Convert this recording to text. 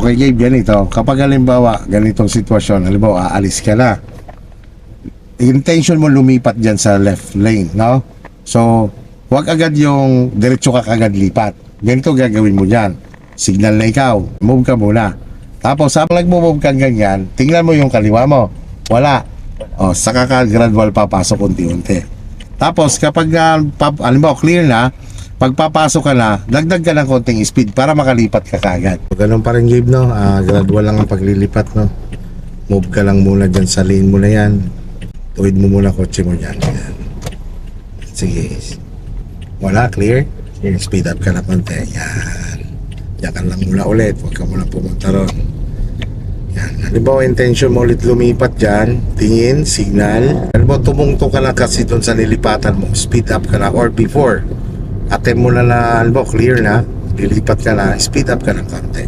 Okay, Gabe, ganito. Kapag halimbawa, ganitong sitwasyon, halimbawa, aalis ka na. Intention mo lumipat dyan sa left lane, no? So, huwag agad yung diretso ka kagad lipat. Ganito gagawin mo dyan. Signal na ikaw, move ka muna. Tapos, habang nag-move ka ganyan, tingnan mo yung kaliwa mo. Wala. O, saka ka gradual papasok unti-unti. Tapos, kapag, halimbawa, clear na, pagpapasok ka na, dagdag ka ng konting speed para makalipat ka kagad. Ganun pa rin, Gabe, no? Gradual lang ang paglilipat, no? Move ka lang muna dyan sa lane mo na yan. Tuwid mo muna kotse mo dyan. Yan. Sige. Wala, clear? Speed up ka na konti. Yan. Diyan ka lang muna ulit. Huwag ka muna pumunta ron. Yan. Halimbawa, intention mo ulit lumipat dyan. Tingin, signal. Halimbawa, tumungto ka na kasi doon sa nilipatan mo. Speed up ka na. Or before, attempt mo na halimbawa, clear na. Lilipat ka na. Speed up ka ng konti.